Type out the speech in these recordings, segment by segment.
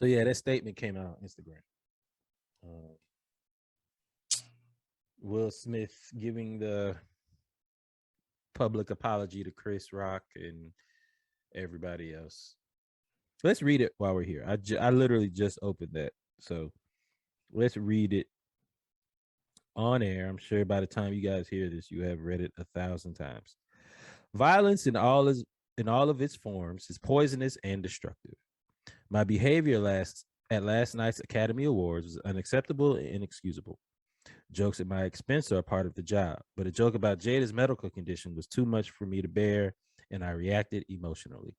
So yeah, that statement came out on Instagram. Will Smith giving the public apology to Chris Rock and everybody else. Let's read it while we're here. I literally just opened that, so let's read it on air. I'm sure by the time you guys hear this, you have read it 1,000 times. Violence in all of its forms is poisonous and destructive. My behavior at last night's Academy Awards was unacceptable and inexcusable. Jokes at my expense are a part of the job, but a joke about Jada's medical condition was too much for me to bear, and I reacted emotionally.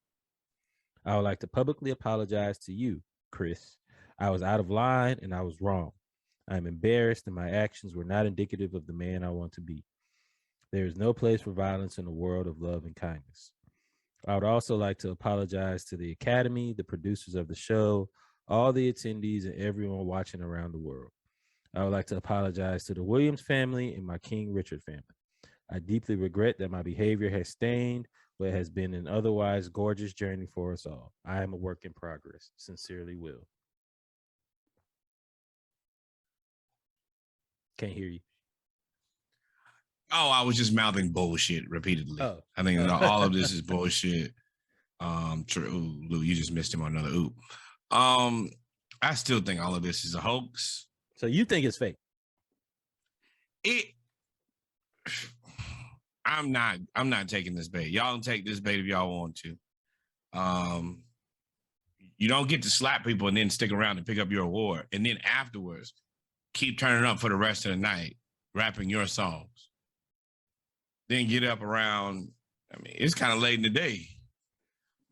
I would like to publicly apologize to you, Chris. I was out of line and I was wrong. I am embarrassed and my actions were not indicative of the man I want to be. There is no place for violence in a world of love and kindness. I would also like to apologize to the Academy, the producers of the show, all the attendees, and everyone watching around the world. I would like to apologize to the Williams family and my King Richard family. I deeply regret that my behavior has stained what has been an otherwise gorgeous journey for us all. I am a work in progress. Sincerely, Will. Can't hear you. Oh, I was just mouthing bullshit repeatedly. Oh. I think all of this is bullshit. True. Lou, you just missed him on another oop. I still think all of this is a hoax. So you think it's fake? I'm not taking this bait. Y'all don't take this bait if y'all want to. You don't get to slap people and then stick around and pick up your award. And then afterwards, keep turning up for the rest of the night, rapping your songs. Then get up around, it's kind of late in the day.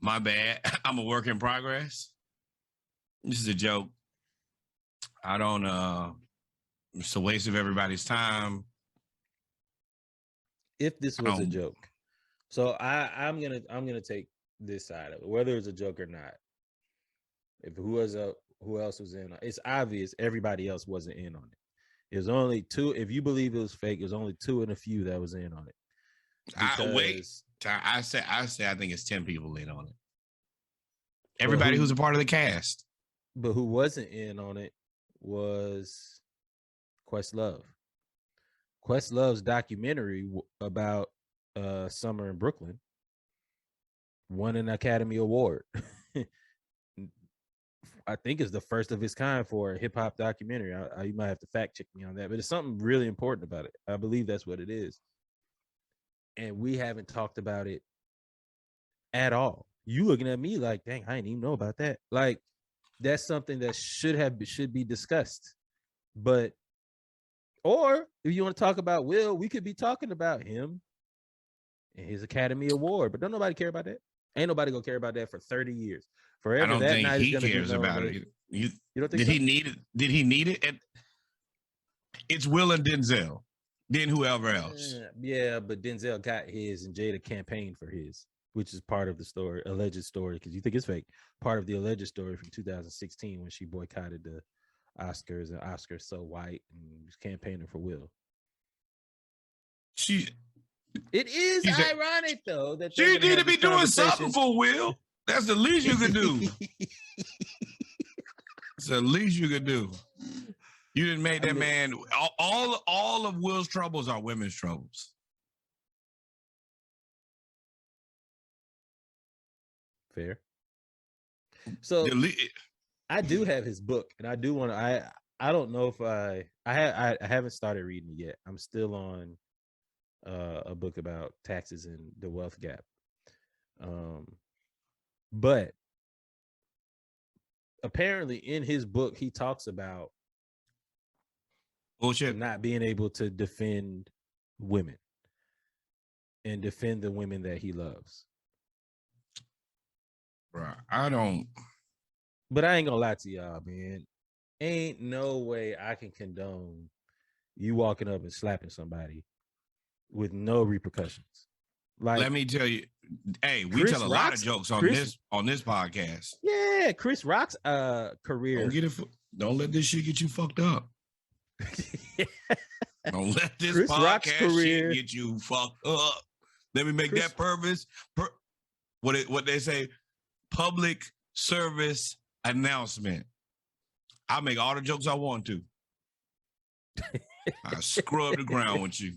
My bad. I'm a work in progress. This is a joke. I don't, it's a waste of everybody's time. If this was a joke. So I'm gonna take this side of it, whether it's a joke or not. If who else was in, it's obvious everybody else wasn't in on it. It was only two. If you believe it was fake, it was only two and a few that was in on it. I say I think it's 10 people in on it. Everybody who's a part of the cast. But who wasn't in on it was Questlove. Questlove's documentary about summer in Brooklyn won an Academy Award. I think it's the first of its kind for a hip hop documentary. You might have to fact check me on that, but it's something really important about it. I believe that's what it is. And we haven't talked about it at all. You looking at me like, dang, I didn't even know about that. Like, that's something that should be discussed. But, or if you want to talk about Will, we could be talking about him and his Academy Award. But don't nobody care about that. Ain't nobody gonna care about that for 30 years. Forever. I don't think he cares about it. You don't think he need it? Did he need it? It's Will and Denzel. Then whoever else. Yeah, but Denzel got his and Jada campaigned for his, which is part of the story, alleged story, because you think it's fake. Part of the alleged story from 2016 when she boycotted the Oscars and Oscars so white and was campaigning for Will. It is ironic though that she need to be doing something for Will. That's the least you could do. It's the least you could do. You didn't make that man. All of Will's troubles are women's troubles. Fair. So I do have his book, and I do want to. I don't know if I haven't started reading it yet. I'm still on a book about taxes and the wealth gap. But apparently, in his book, he talks about bullshit, not being able to defend women and defend the women that he loves. Right. I don't. But I ain't gonna lie to y'all, man. Ain't no way I can condone you walking up and slapping somebody with no repercussions. Like, let me tell you, hey, we tell a lot of jokes on this podcast. Yeah, Chris Rock's career. Don't let this shit get you fucked up. Don't let this Chris Rock's career shit get you fucked up. Let me make that purpose. What they say, public service announcement. I'll make all the jokes I want to. I scrub the ground with you.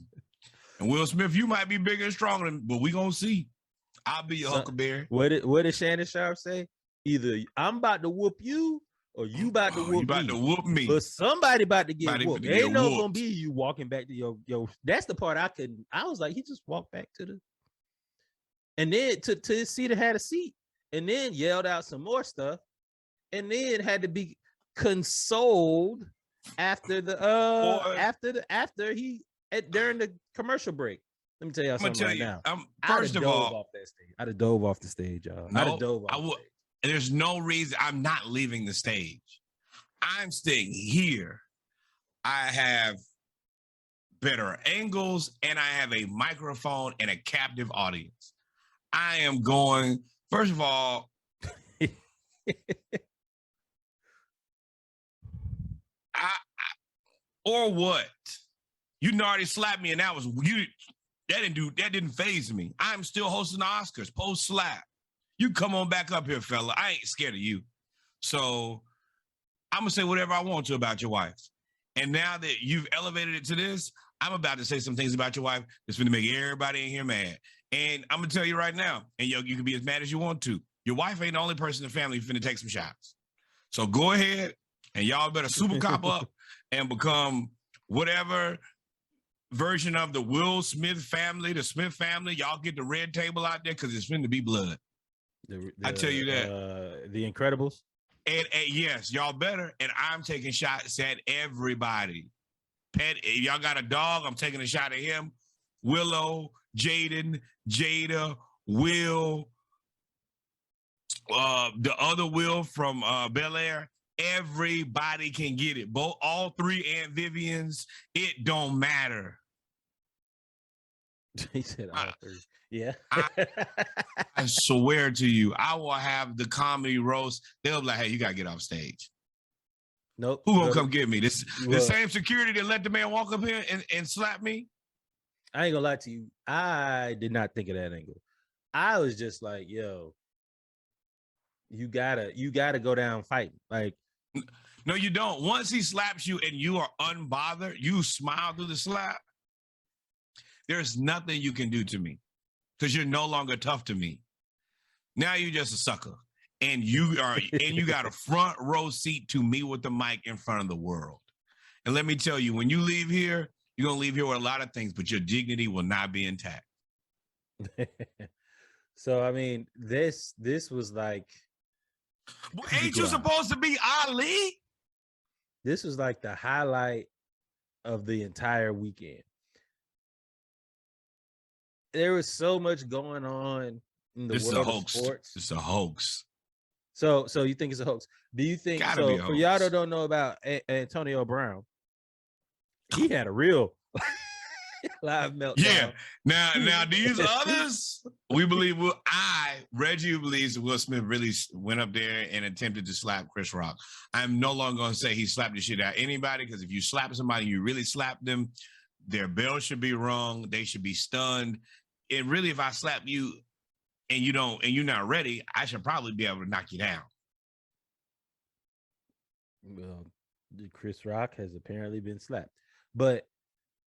And Will Smith, you might be bigger and stronger, but we gonna see. I'll be your Huckleberry. What did Shannon Sharp say? Either I'm about to whoop you or you about to whoop me. You about to whoop me. But somebody about to get whooped. There ain't no gonna be you walking back to your. That's the part I was like, he just walked back to the. And then to his seat, had a seat, and then yelled out some more stuff, and then had to be consoled after the during the commercial break. Let me tell y'all something right now. First of all, I'd have dove off the stage, y'all. There's no reason. I'm not leaving the stage. I'm staying here. I have better angles, and I have a microphone and a captive audience. I am going, first of all, or what? You already slapped me, and that was you. That didn't faze me. I'm still hosting the Oscars post slap. You come on back up here, fella. I ain't scared of you. So I'm gonna say whatever I want to about your wife. And now that you've elevated it to this, I'm about to say some things about your wife that's gonna make everybody in here mad. And I'm gonna tell you right now, and you can be as mad as you want to. Your wife ain't the only person in the family who's finna take some shots. So go ahead, and y'all better super cop up and become whatever version of the Will Smith family, the Smith family. Y'all get the red table out there because it's finna be blood. I tell you that. The Incredibles. And yes, y'all better. And I'm taking shots at everybody. Pet, if y'all got a dog, I'm taking a shot at him. Willow, Jaden, Jada, Will, the other Will from Bel Air. Everybody can get it. All three Aunt Vivians. It don't matter. He said all three. Yeah. I swear to you, I will have the comedy roast. They'll be like, hey, you got to get off stage. Nope. Who gonna come get me? The same security that let the man walk up here and slap me? I ain't gonna lie to you. I did not think of that angle. I was just like, yo, you gotta go down fighting. Like, no, you don't. Once he slaps you and you are unbothered, you smile through the slap. There's nothing you can do to me because you're no longer tough to me. Now you're just a sucker. And you got a front row seat to me with the mic in front of the world. And let me tell you, when you leave here, you're gonna leave here with a lot of things, but your dignity will not be intact. So I mean, this was like, well, ain't you supposed to be Ali? This was like the highlight of the entire weekend. There was so much going on in the world of sports. It's a hoax. So you think it's a hoax? Do you think so? For y'all that don't know about Antonio Brown, he had a real live meltdown. Yeah. Now these others, Reggie believes Will Smith really went up there and attempted to slap Chris Rock. I'm no longer going to say he slapped the shit out of anybody, because if you slap somebody, you really slap them, their bell should be rung. They should be stunned. And really, if I slap you and you're not ready, I should probably be able to knock you down. Well, Chris Rock has apparently been slapped, but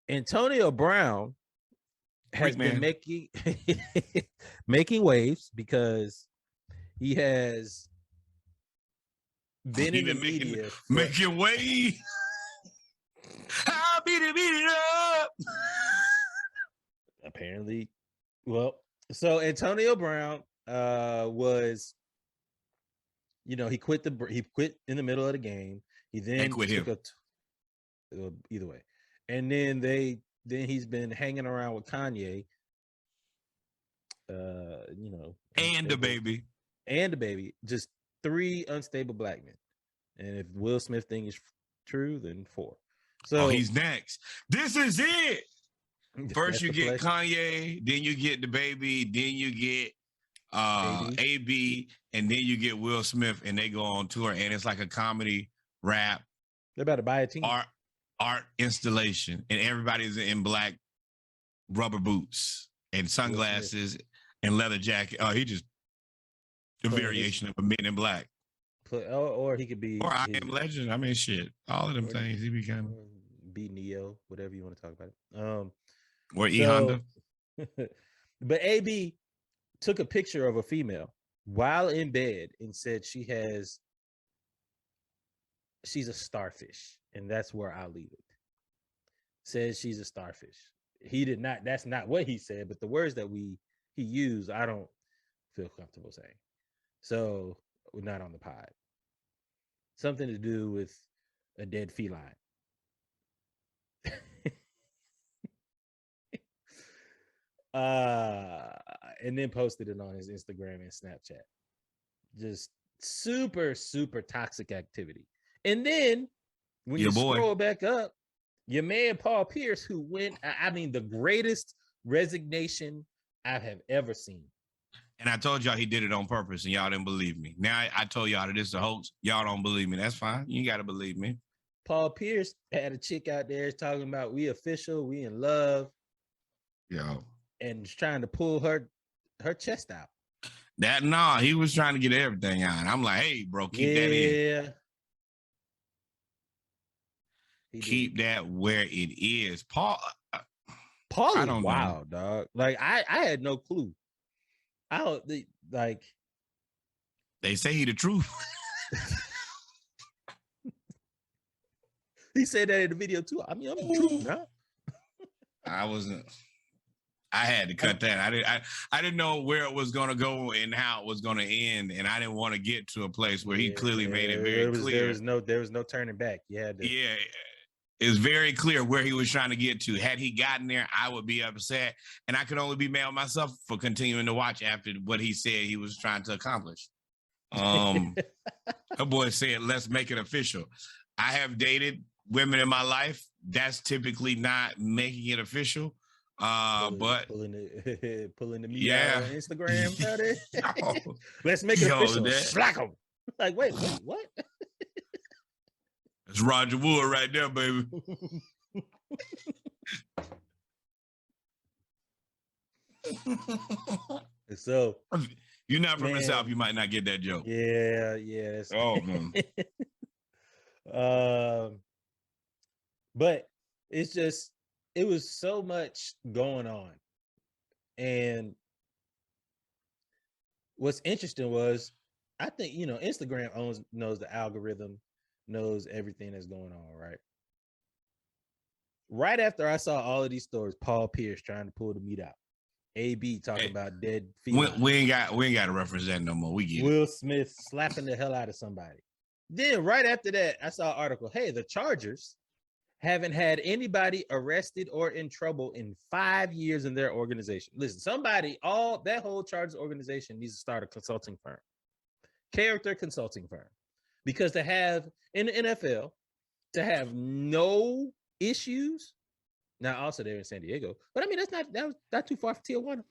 Antonio Brown has been making waves because he has been in the media making waves. I'll beat it up. Apparently, well, so Antonio Brown was, he quit in the middle of the game. He then took either way. And then he's been hanging around with Kanye, and the baby, just 3 unstable black men. And if Will Smith thing is true, then 4. So he's next. This is it. First you get Kanye, then you get the baby, then you get AB, and then you get Will Smith, and they go on tour, and it's like a comedy rap. They're about to buy a team. Art installation, and everybody's in black rubber boots and sunglasses and leather jacket. He just a variation of a Men in Black. or he could be Or I Am Legend. I mean, shit. All of them things. He became. Be Neo, whatever you want to talk about it. Or E Honda. But AB took a picture of a female while in bed and said she's a starfish, and that's where I'll leave it. Says she's a starfish. He did not. That's not what he said, but the words that he used, I don't feel comfortable saying. So we're not on the pod. Something to do with a dead feline. And then posted it on his Instagram and Snapchat. Just super, super toxic activity. And then when you scroll back up, your man Paul Pierce, who went, I mean, the greatest resignation I have ever seen. And I told y'all he did it on purpose, and y'all didn't believe me. Now I told y'all that this is a hoax. Y'all don't believe me. That's fine. You got to believe me. Paul Pierce had a chick out there talking about we official, we in love. Yo. And trying to pull her chest out. He was trying to get everything out. I'm like, hey, bro, keep that in. Keep that where it is. Paul I don't know, dog. Like I had no clue. They say he the truth. He said that in the video too. I mean, I'm the truth now. I had to cut that. I didn't know where it was going to go and how it was going to end, and I didn't want to get to a place where he clearly made it very clear. There was no turning back. Yeah, it was very clear where he was trying to get to. Had he gotten there, I would be upset, and I could only be mad at myself for continuing to watch after what he said he was trying to accomplish. That boy said, "Let's make it official." I have dated women in my life. That's typically not making it official. But pulling the meat out on Instagram. Let's make it official. Slack them. Like, wait, what? It's Roger Wood right there, baby. So you're not from the South, you might not get that joke. Yeah. Oh man. But it's just, it was so much going on. And what's interesting was, I think, Instagram knows the algorithm, knows everything that's going on, right? Right after I saw all of these stories, Paul Pierce trying to pull the meat out, AB talking about dead feet. We ain't got to reference that no more. We get Will Smith slapping the hell out of somebody. Then right after that, I saw an article. Hey, the Chargers haven't had anybody arrested or in trouble in 5 years in their organization. Listen, that whole Chargers organization needs to start a consulting firm, character consulting firm, because to have in the NFL, to have no issues. Now, also they're in San Diego, but I mean that was not too far from Tijuana.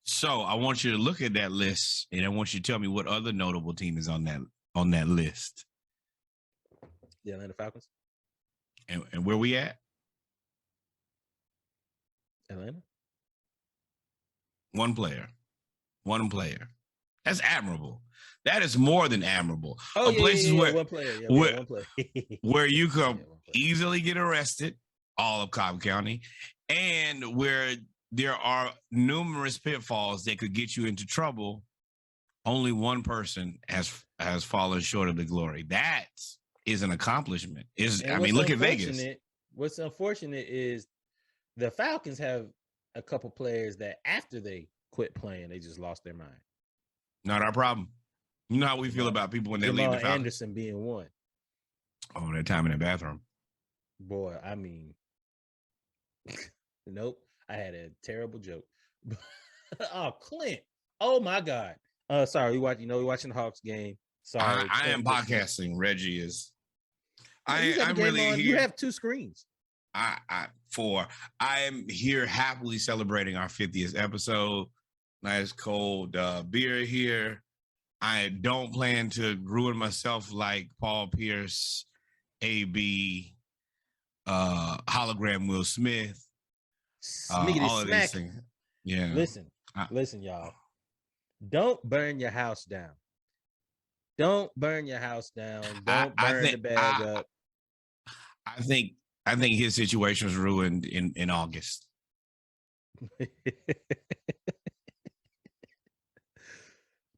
So I want you to look at that list, and I want you to tell me what other notable team is on that list. The Atlanta Falcons. And where we at? Atlanta. One player. That's admirable. That is more than admirable. Places where one player. One player. Where you can easily get arrested, all of Cobb County, and where there are numerous pitfalls that could get you into trouble. Only one person has fallen short of the glory. That is an accomplishment. Look at Vegas. What's unfortunate is the Falcons have a couple players that after they quit playing, they just lost their mind. Not our problem. You know how we feel about people when they leave the Falcons. Anderson being one. Oh, that time in the bathroom. Boy, I mean, nope. I had a terrible joke. Oh, Clint. Oh my God. Sorry, we're watching the Hawks game. Sorry. I am podcasting. Reggie is. I'm really here. You have two screens. I am here happily celebrating our 50th episode. Nice cold beer here. I don't plan to ruin myself like Paul Pierce, AB, hologram Will Smith. All of these things. Yeah. Listen, y'all. Don't burn your house down. Don't burn your house down. Don't I burn think the bag up. I think his situation was ruined in August.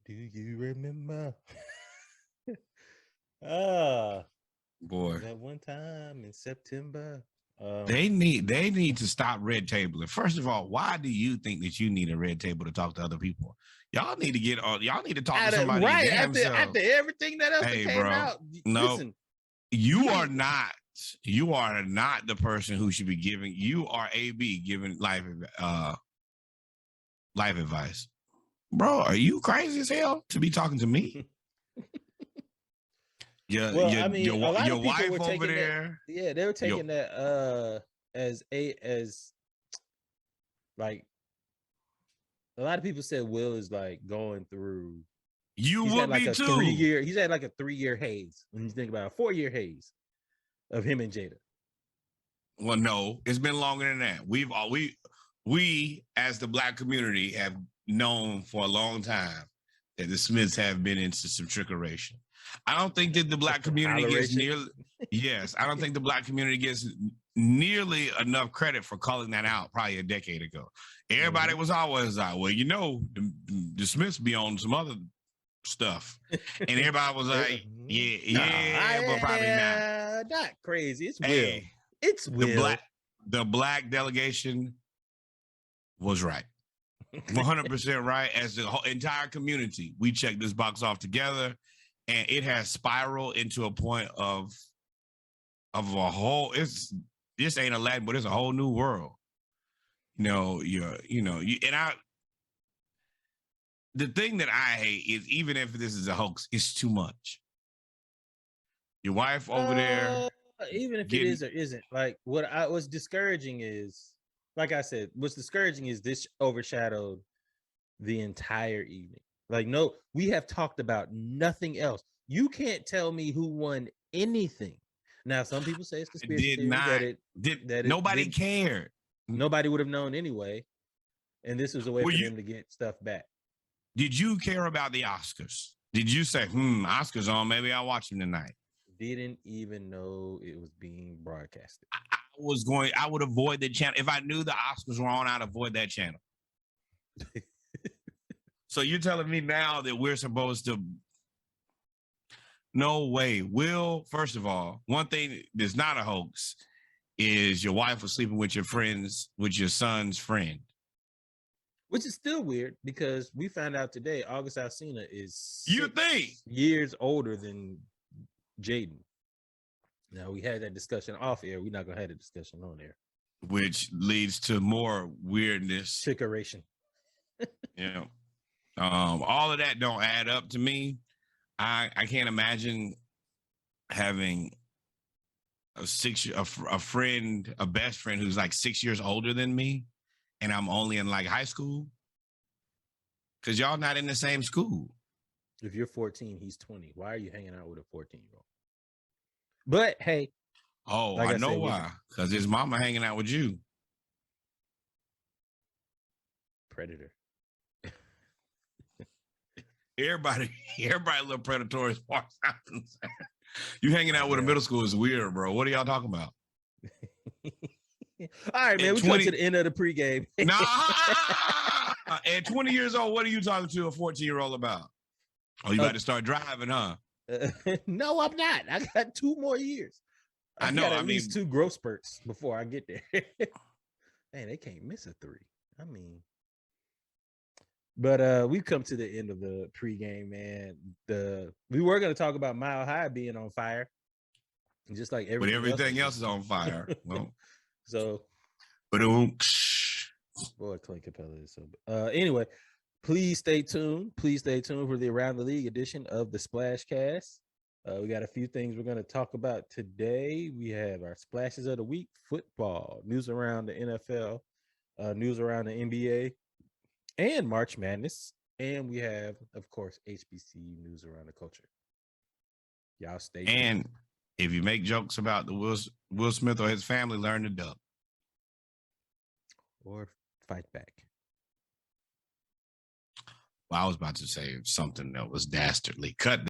Do you remember? Ah, Boy, that one time in September. they need to stop red tabling. First of all, why do you think that you need a red table to talk to other people? Y'all need to get on. Y'all need to talk to somebody. Right damn after everything that else that came bro, out. No, Listen, you are not. You are not the person who should be giving. You are AB giving life advice, bro. Are you crazy as hell to be talking to me? I mean, a lot your of people wife were taking over there. that. Yeah, they were taking that as like a lot of people said Will is like going through. He's had like be a too. 3-year. He's had like a 3-year haze. When you think about a 4-year haze of him and Jada. Well, no, it's been longer than that. We as the Black community have known for a long time that the Smiths have been into some trickeration. I don't think that the Black community gets nearly. Yes, I don't think the Black community gets nearly enough credit for calling that out probably a decade ago. Everybody was always like, well, you know, the Smiths be on some other stuff. And everybody was like, but probably not. Not crazy. It's Will. It's Will. The black delegation was right. 100% right. As the whole entire community, we checked this box off together, and it has spiraled into a point of a whole. This ain't Aladdin, but it's a whole new world. The thing that I hate is, even if this is a hoax, it's too much. Your wife over there. Even if it is or isn't, like what's discouraging is, like I said, what's discouraging is this overshadowed the entire evening. Like, no, we have talked about nothing else. You can't tell me who won anything. Now, some people say it's conspiracy theory nobody cared. Nobody would have known anyway. And this was a way for them to get stuff back. Did you care about the Oscars? Did you say, Oscars on, maybe I'll watch them tonight? Didn't even know it was being broadcasted. I would avoid the channel. If I knew the Oscars were on, I'd avoid that channel. So you're telling me now that we're supposed to? No way. Will, first of all, one thing that's not a hoax is your wife was sleeping with your son's friend. Which is still weird because we found out today August Alsina is years older than Jaden. Now, we had that discussion off air. We're not gonna have a discussion on air, which leads to more weirdness. Trickeration. Yeah. All of that don't add up to me. I can't imagine having a friend, a best friend who's like 6 years older than me, and I'm only in like high school. Because y'all not in the same school. If you're 14, he's 20. Why are you hanging out with a 14-year-old? But hey. Oh, like I know why. Because his mama hanging out with you. Predator. Everybody a little predatory as far as I'm concerned. You hanging out with a middle school is weird, bro. What are y'all talking about? All right, man. We come to the end of the pregame. At 20 years old, what are you talking to a 14-year-old about? Oh, you about to start driving, huh? No, I'm not. I got 2 more years. I know. At least 2 growth spurts before I get there. Man, they can't miss a 3. I mean, but we've come to the end of the pregame, man. We were going to talk about Mile High being on fire, just like everything else is on fire. Well, so, boy, Clay Capella is so. Anyway, please stay tuned. Please stay tuned for the Around the League edition of the Splash Cast. We got a few things we're going to talk about today. We have our splashes of the week, football, news around the NFL, news around the NBA, and March Madness. And we have, of course, HBCU news around the culture. Y'all stay tuned. And if you make jokes about the Will Smith or his family, learn to duck. Or fight back. Well, I was about to say something that was dastardly. Cut